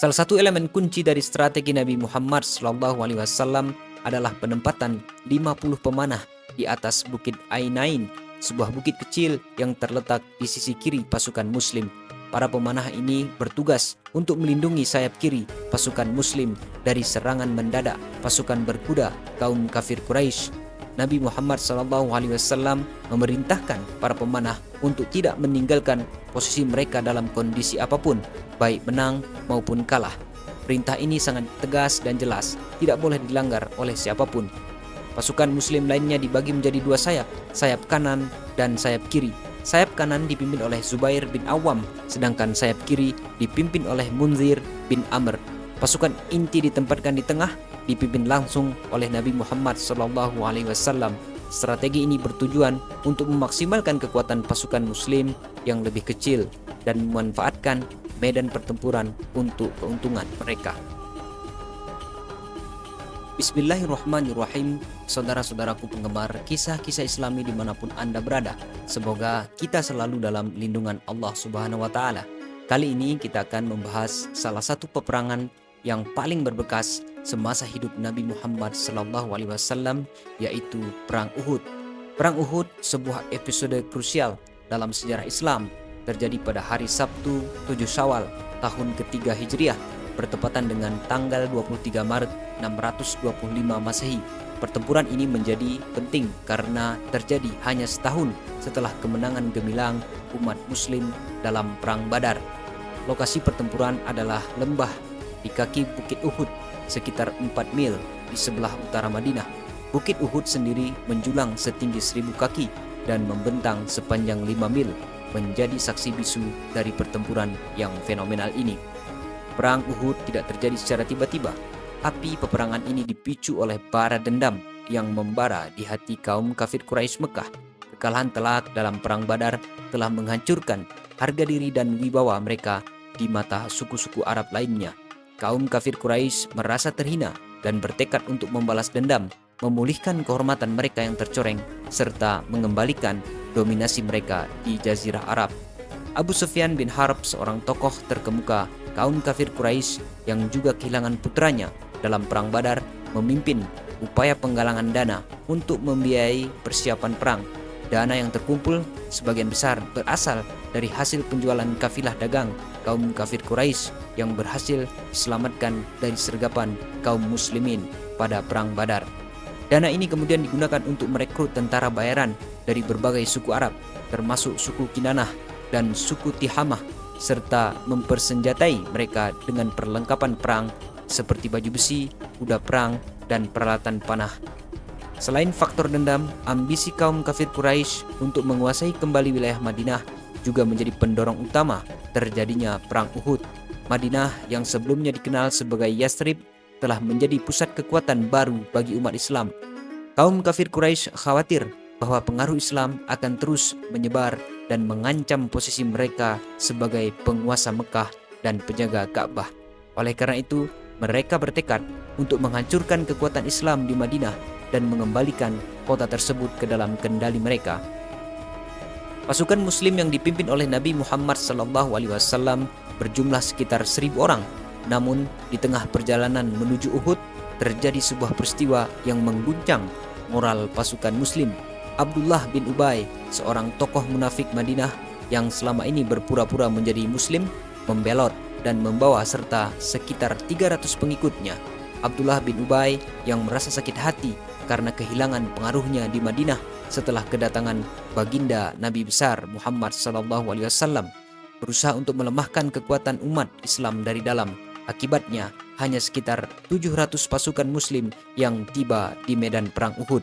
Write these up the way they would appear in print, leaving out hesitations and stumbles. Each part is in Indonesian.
Salah satu elemen kunci dari strategi Nabi Muhammad SAW adalah penempatan 50 pemanah di atas Bukit Ainain, sebuah bukit kecil yang terletak di sisi kiri pasukan Muslim. Para pemanah ini bertugas untuk melindungi sayap kiri pasukan Muslim dari serangan mendadak pasukan berkuda kaum kafir Quraisy. Nabi Muhammad SAW memerintahkan para pemanah untuk tidak meninggalkan posisi mereka dalam kondisi apapun, baik menang maupun kalah. Perintah ini sangat tegas dan jelas, tidak boleh dilanggar oleh siapapun. Pasukan Muslim lainnya dibagi menjadi dua sayap, sayap kanan dan sayap kiri. Sayap kanan dipimpin oleh Zubair bin Awam, sedangkan sayap kiri dipimpin oleh Munzir bin Amr. Pasukan inti ditempatkan di tengah, dipimpin langsung oleh Nabi Muhammad SAW. Strategi ini bertujuan untuk memaksimalkan kekuatan pasukan Muslim yang lebih kecil dan memanfaatkan medan pertempuran untuk keuntungan mereka. Bismillahirrahmanirrahim. Saudara-saudaraku penggemar kisah-kisah Islami dimanapun Anda berada, semoga kita selalu dalam lindungan Allah Subhanahu wa Ta'ala. Kali ini kita akan membahas salah satu peperangan yang paling berbekas semasa hidup Nabi Muhammad SAW, yaitu Perang Uhud. Perang Uhud, sebuah episode krusial dalam sejarah Islam, terjadi pada hari Sabtu 7 Syawal tahun ketiga Hijriah, bertepatan dengan tanggal 23 Maret 625 Masehi. Pertempuran ini menjadi penting karena terjadi hanya setahun setelah kemenangan gemilang umat Muslim dalam Perang Badar. Lokasi pertempuran adalah lembah di kaki Bukit Uhud, sekitar 4 mil di sebelah utara Madinah. Bukit Uhud sendiri menjulang setinggi 1000 kaki dan membentang sepanjang 5 mil, menjadi saksi bisu dari pertempuran yang fenomenal ini. Perang Uhud tidak terjadi secara tiba-tiba. Api peperangan ini dipicu oleh bara dendam yang membara di hati kaum kafir Quraisy Mekah. Kekalahan telak dalam Perang Badar telah menghancurkan harga diri dan wibawa mereka di mata suku-suku Arab lainnya. Kaum kafir Quraisy merasa terhina dan bertekad untuk membalas dendam, memulihkan kehormatan mereka yang tercoreng, serta mengembalikan dominasi mereka di Jazirah Arab. Abu Sufyan bin Harb, seorang tokoh terkemuka kaum kafir Quraisy yang juga kehilangan putranya dalam Perang Badar, memimpin upaya penggalangan dana untuk membiayai persiapan perang. Dana yang terkumpul sebagian besar berasal dari hasil penjualan kafilah dagang kaum kafir Quraisy yang berhasil diselamatkan dari sergapan kaum muslimin pada Perang Badar. Dana ini kemudian digunakan untuk merekrut tentara bayaran dari berbagai suku Arab, termasuk suku Kinanah dan suku Tihamah, serta mempersenjatai mereka dengan perlengkapan perang seperti baju besi, kuda perang, dan peralatan panah. Selain faktor dendam, ambisi kaum kafir Quraisy untuk menguasai kembali wilayah Madinah juga menjadi pendorong utama terjadinya Perang Uhud. Madinah yang sebelumnya dikenal sebagai Yathrib telah menjadi pusat kekuatan baru bagi umat Islam. Kaum kafir Quraisy khawatir bahwa pengaruh Islam akan terus menyebar dan mengancam posisi mereka sebagai penguasa Mekah dan penjaga Ka'bah. Oleh karena itu, mereka bertekad untuk menghancurkan kekuatan Islam di Madinah dan mengembalikan kota tersebut ke dalam kendali mereka. Pasukan Muslim yang dipimpin oleh Nabi Muhammad SAW berjumlah sekitar 1000 orang. Namun, di tengah perjalanan menuju Uhud, terjadi sebuah peristiwa yang mengguncang moral pasukan Muslim. Abdullah bin Ubay, seorang tokoh munafik Madinah yang selama ini berpura-pura menjadi Muslim, membelot dan membawa serta sekitar 300 pengikutnya. Abdullah bin Ubay yang merasa sakit hati karena kehilangan pengaruhnya di Madinah setelah kedatangan baginda Nabi besar Muhammad SAW, berusaha untuk melemahkan kekuatan umat Islam dari dalam. Akibatnya, hanya sekitar 700 pasukan Muslim yang tiba di medan Perang Uhud.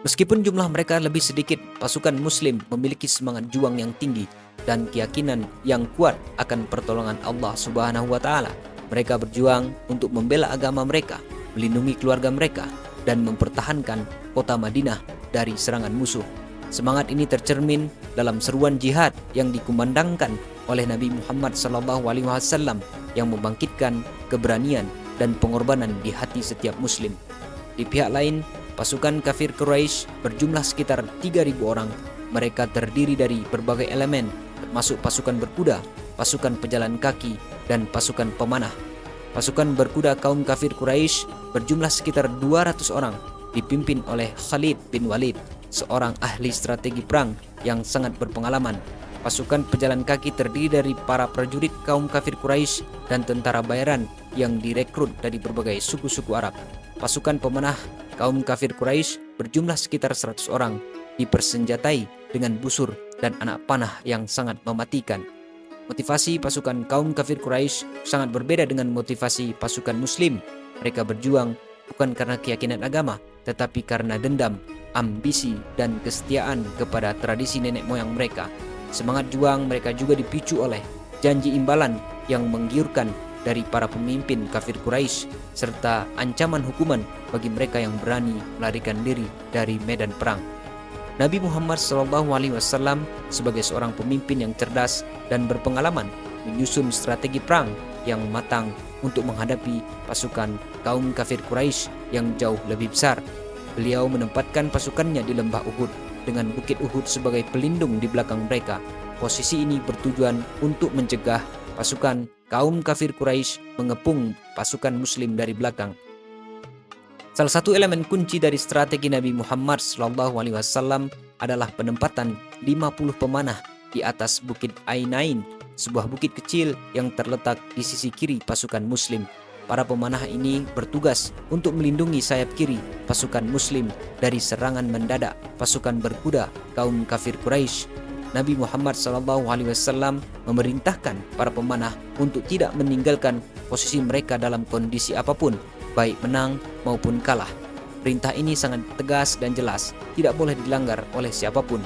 Meskipun jumlah mereka lebih sedikit, pasukan Muslim memiliki semangat juang yang tinggi dan keyakinan yang kuat akan pertolongan Allah Subhanahu wa Ta'ala. Mereka berjuang untuk membela agama mereka, melindungi keluarga mereka, dan mempertahankan kota Madinah dari serangan musuh. Semangat ini tercermin dalam seruan jihad yang dikumandangkan oleh Nabi Muhammad SAW yang membangkitkan keberanian dan pengorbanan di hati setiap Muslim. Di pihak lain, pasukan kafir Quraisy berjumlah sekitar 3.000 orang. Mereka terdiri dari berbagai elemen, termasuk pasukan berkuda, pasukan pejalan kaki, dan pasukan pemanah. Pasukan berkuda kaum kafir Quraisy berjumlah sekitar 200 orang, dipimpin oleh Khalid bin Walid, seorang ahli strategi perang yang sangat berpengalaman. Pasukan pejalan kaki terdiri dari para prajurit kaum kafir Quraisy dan tentara bayaran yang direkrut dari berbagai suku-suku Arab. Pasukan pemanah kaum kafir Quraisy berjumlah sekitar 100 orang, dipersenjatai dengan busur dan anak panah yang sangat mematikan. Motivasi pasukan kaum kafir Quraisy sangat berbeda dengan motivasi pasukan Muslim. Mereka berjuang bukan karena keyakinan agama, tetapi karena dendam, ambisi, dan kesetiaan kepada tradisi nenek moyang mereka. Semangat juang mereka juga dipicu oleh janji imbalan yang menggiurkan dari para pemimpin kafir Quraisy serta ancaman hukuman bagi mereka yang berani melarikan diri dari medan perang. Nabi Muhammad SAW sebagai seorang pemimpin yang cerdas dan berpengalaman menyusun strategi perang yang matang untuk menghadapi pasukan kaum kafir Quraisy yang jauh lebih besar. Beliau menempatkan pasukannya di lembah Uhud dengan bukit Uhud sebagai pelindung di belakang mereka. Posisi ini bertujuan untuk mencegah pasukan kaum kafir Quraisy mengepung pasukan Muslim dari belakang. Salah satu elemen kunci dari strategi Nabi Muhammad SAW adalah penempatan 50 pemanah di atas Bukit Ainain, sebuah bukit kecil yang terletak di sisi kiri pasukan Muslim. Para pemanah ini bertugas untuk melindungi sayap kiri pasukan Muslim dari serangan mendadak pasukan berkuda kaum kafir Quraisy. Nabi Muhammad SAW memerintahkan para pemanah untuk tidak meninggalkan posisi mereka dalam kondisi apapun, baik menang maupun kalah. Perintah ini sangat tegas dan jelas, tidak boleh dilanggar oleh siapapun.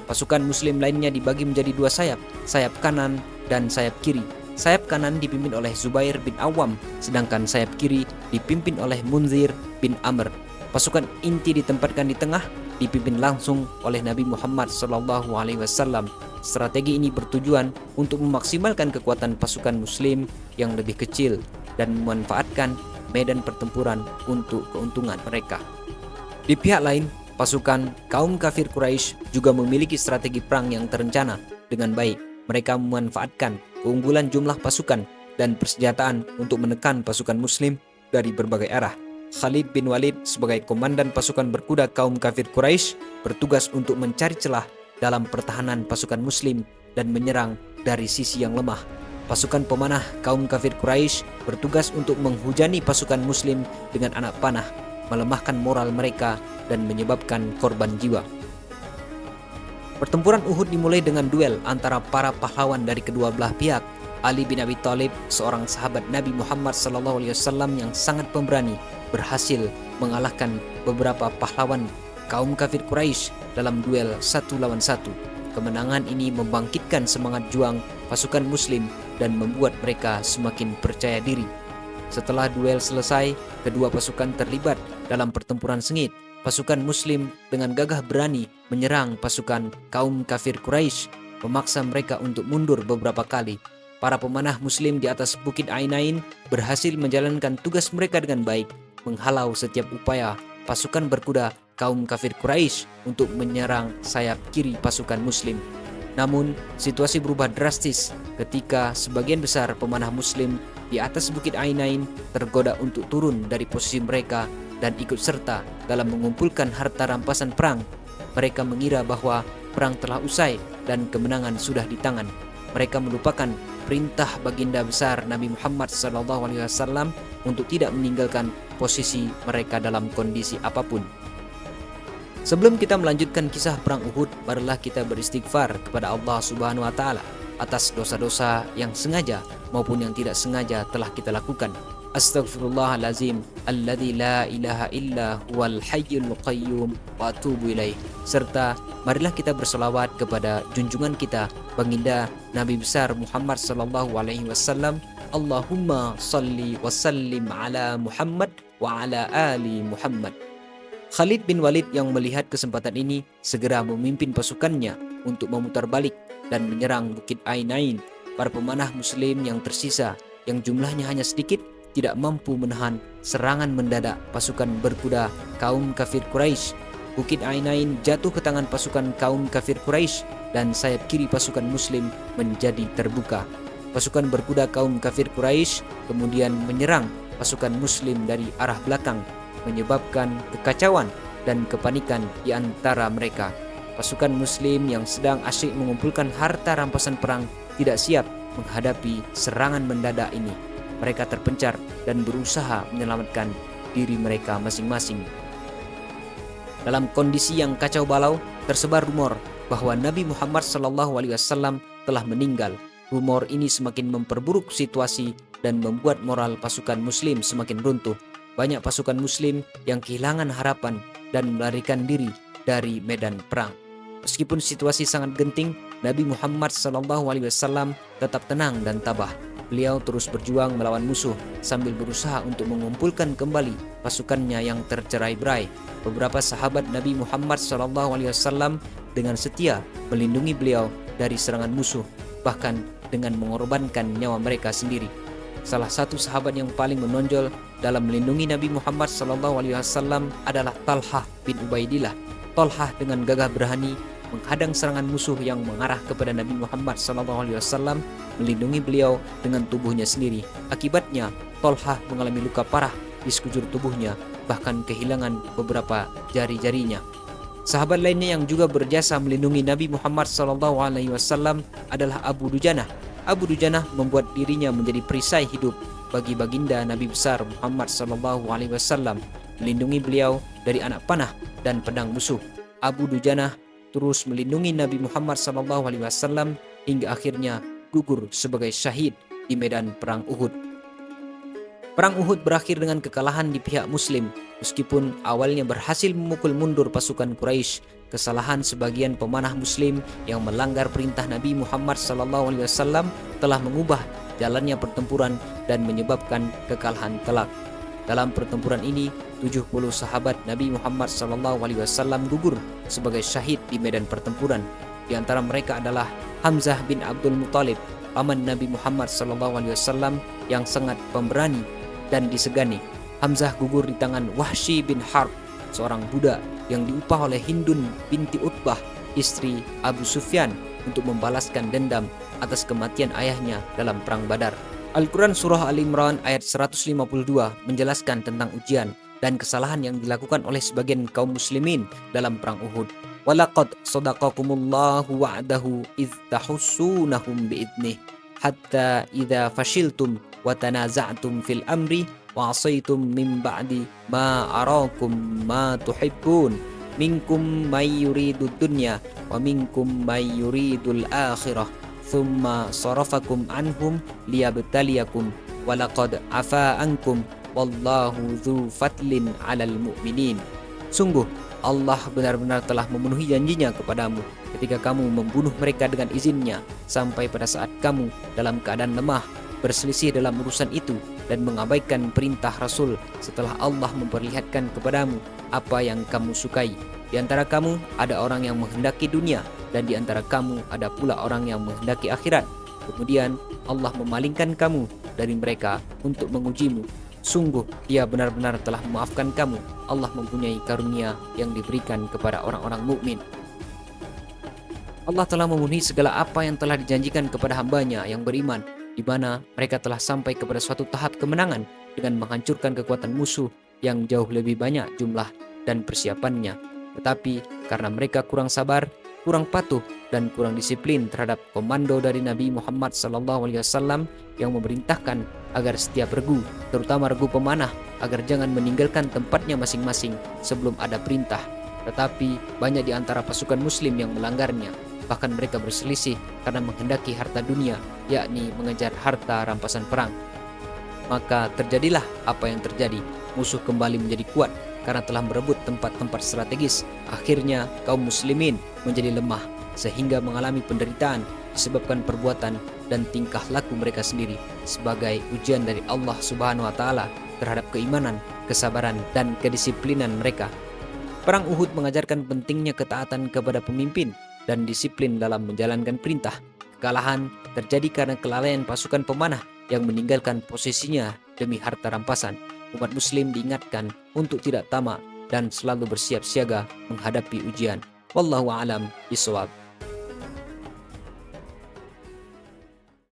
Pasukan Muslim lainnya dibagi menjadi dua sayap, sayap kanan dan sayap kiri. Sayap kanan dipimpin oleh Zubair bin Awam, sedangkan sayap kiri dipimpin oleh Munzir bin Amr. Pasukan inti ditempatkan di tengah, dipimpin langsung oleh Nabi Muhammad SAW. Strategi ini bertujuan untuk memaksimalkan kekuatan pasukan Muslim yang lebih kecil dan memanfaatkan medan pertempuran untuk keuntungan mereka. Di pihak lain, pasukan kaum kafir Quraisy juga memiliki strategi perang yang terencana dengan baik. Mereka memanfaatkan keunggulan jumlah pasukan dan persenjataan untuk menekan pasukan Muslim dari berbagai arah. Khalid bin Walid sebagai komandan pasukan berkuda kaum kafir Quraisy bertugas untuk mencari celah dalam pertahanan pasukan Muslim dan menyerang dari sisi yang lemah. Pasukan pemanah kaum kafir Quraisy bertugas untuk menghujani pasukan Muslim dengan anak panah, melemahkan moral mereka dan menyebabkan korban jiwa. Pertempuran Uhud dimulai dengan duel antara para pahlawan dari kedua belah pihak. Ali bin Abi Thalib, seorang sahabat Nabi Muhammad SAW yang sangat pemberani, berhasil mengalahkan beberapa pahlawan kaum kafir Quraisy dalam duel 1 lawan 1. Kemenangan ini membangkitkan semangat juang pasukan Muslim dan membuat mereka semakin percaya diri. Setelah duel selesai, kedua pasukan terlibat dalam pertempuran sengit. Pasukan Muslim dengan gagah berani menyerang pasukan kaum kafir Quraisy, memaksa mereka untuk mundur beberapa kali. Para pemanah Muslim di atas Bukit Ainain berhasil menjalankan tugas mereka dengan baik, menghalau setiap upaya pasukan berkuda kaum kafir Quraisy untuk menyerang sayap kiri pasukan Muslim. Namun, situasi berubah drastis ketika sebagian besar pemanah Muslim di atas Bukit Ainain tergoda untuk turun dari posisi mereka dan ikut serta dalam mengumpulkan harta rampasan perang. Mereka mengira bahwa perang telah usai dan kemenangan sudah di tangan. Mereka melupakan perintah baginda besar Nabi Muhammad SAW untuk tidak meninggalkan posisi mereka dalam kondisi apapun. Sebelum kita melanjutkan kisah perang Uhud, marilah kita beristighfar kepada Allah Subhanahu wa taala atas dosa-dosa yang sengaja maupun yang tidak sengaja telah kita lakukan. Astaghfirullahalazim alladzi la ilaha illa huwal hayyul qayyum wa atubu ilaih. Serta marilah kita berselawat kepada junjungan kita baginda Nabi besar Muhammad sallallahu alaihi wasallam. Allahumma salli wa sallim ala Muhammad wa ala ali Muhammad. Khalid bin Walid yang melihat kesempatan ini segera memimpin pasukannya untuk memutar balik dan menyerang Bukit Ainain. Para pemanah Muslim yang tersisa yang jumlahnya hanya sedikit tidak mampu menahan serangan mendadak pasukan berkuda kaum kafir Quraisy. Bukit Ainain jatuh ke tangan pasukan kaum kafir Quraisy dan sayap kiri pasukan Muslim menjadi terbuka. Pasukan berkuda kaum kafir Quraisy kemudian menyerang pasukan muslim dari arah belakang, menyebabkan kekacauan dan kepanikan di antara mereka. Pasukan muslim yang sedang asyik mengumpulkan harta rampasan perang tidak siap menghadapi serangan mendadak ini. Mereka terpencar dan berusaha menyelamatkan diri mereka masing-masing. Dalam kondisi yang kacau balau, tersebar rumor bahwa Nabi Muhammad SAW telah meninggal. Rumor ini semakin memperburuk situasi dan membuat moral pasukan muslim semakin runtuh. Banyak pasukan muslim yang kehilangan harapan dan melarikan diri dari medan perang. Meskipun situasi sangat genting, Nabi Muhammad SAW tetap tenang dan tabah. Beliau terus berjuang melawan musuh sambil berusaha untuk mengumpulkan kembali pasukannya yang tercerai-berai. Beberapa sahabat Nabi Muhammad SAW dengan setia melindungi beliau dari serangan musuh, bahkan dengan mengorbankan nyawa mereka sendiri. Salah satu sahabat yang paling menonjol dalam melindungi Nabi Muhammad SAW adalah Talhah bin Ubaidillah. Talhah dengan gagah berani menghadang serangan musuh yang mengarah kepada Nabi Muhammad SAW, melindungi beliau dengan tubuhnya sendiri. Akibatnya, Talhah mengalami luka parah di sekujur tubuhnya, bahkan kehilangan beberapa jari-jarinya. Sahabat lainnya yang juga berjasa melindungi Nabi Muhammad SAW adalah Abu Dujanah. Abu Dujanah membuat dirinya menjadi perisai hidup bagi baginda Nabi besar Muhammad SAW, melindungi beliau dari anak panah dan pedang musuh. Abu Dujanah terus melindungi Nabi Muhammad SAW hingga akhirnya gugur sebagai syahid di medan perang Uhud. Perang Uhud berakhir dengan kekalahan di pihak Muslim. Meskipun awalnya berhasil memukul mundur pasukan Quraisy, kesalahan sebagian pemanah Muslim yang melanggar perintah Nabi Muhammad SAW telah mengubah jalannya pertempuran dan menyebabkan kekalahan telak. Dalam pertempuran ini, 70 sahabat Nabi Muhammad SAW gugur sebagai syahid di medan pertempuran. Di antara mereka adalah Hamzah bin Abdul Muthalib, paman Nabi Muhammad SAW yang sangat pemberani dan disegani. Hamzah gugur di tangan Wahsy bin Harb, seorang budak yang diupah oleh Hindun binti Utbah, istri Abu Sufyan, untuk membalaskan dendam atas kematian ayahnya dalam perang Badar. Al-Quran Surah Al-Imran ayat 152 menjelaskan tentang ujian dan kesalahan yang dilakukan oleh sebagian kaum muslimin dalam perang Uhud. Walaqad sadaqakumullahu wa'dahu idh tahussunahum bi'idnih hatta idza fashiltum wa tanaza'tum fil amri wa 'asaytum min ba'di ma arakum ma tuhibbun minkum may yuridud dunya wa minkum may yuridul akhirah thumma sarafakum anhum liyabtaliyakum walaqad afa ankum wallahu dzu fadlin 'alal mu'minin. Sungguh Allah benar-benar telah memenuhi janjinya kepadamu ketika kamu membunuh mereka dengan izinnya, sampai pada saat kamu dalam keadaan lemah, berselisih dalam urusan itu dan mengabaikan perintah Rasul setelah Allah memperlihatkan kepadamu apa yang kamu sukai. Di antara kamu ada orang yang menghendaki dunia, dan di antara kamu ada pula orang yang menghendaki akhirat. Kemudian Allah memalingkan kamu dari mereka untuk mengujimu. Sungguh Dia benar-benar telah memaafkan kamu. Allah mempunyai karunia yang diberikan kepada orang-orang mukmin. Allah telah memenuhi segala apa yang telah dijanjikan kepada hamba-Nya yang beriman, di mana mereka telah sampai kepada suatu tahap kemenangan dengan menghancurkan kekuatan musuh yang jauh lebih banyak jumlah dan persiapannya. Tetapi karena mereka kurang sabar, kurang patuh, dan kurang disiplin terhadap komando dari Nabi Muhammad SAW yang memerintahkan agar setiap regu, terutama regu pemanah, agar jangan meninggalkan tempatnya masing-masing sebelum ada perintah. Tetapi banyak di antara pasukan muslim yang melanggarnya. Bahkan mereka berselisih karena menghendaki harta dunia, yakni mengejar harta rampasan perang. Maka terjadilah apa yang terjadi. Musuh kembali menjadi kuat karena telah merebut tempat-tempat strategis. Akhirnya kaum muslimin menjadi lemah sehingga mengalami penderitaan disebabkan perbuatan dan tingkah laku mereka sendiri sebagai ujian dari Allah Subhanahu wa taala terhadap keimanan, kesabaran, dan kedisiplinan mereka. Perang Uhud mengajarkan pentingnya ketaatan kepada pemimpin dan disiplin dalam menjalankan perintah. Kekalahan terjadi karena kelalaian pasukan pemanah yang meninggalkan posisinya demi harta rampasan. Umat muslim diingatkan untuk tidak tamak dan selalu bersiap siaga menghadapi ujian. Wallahu a'lam bishawab.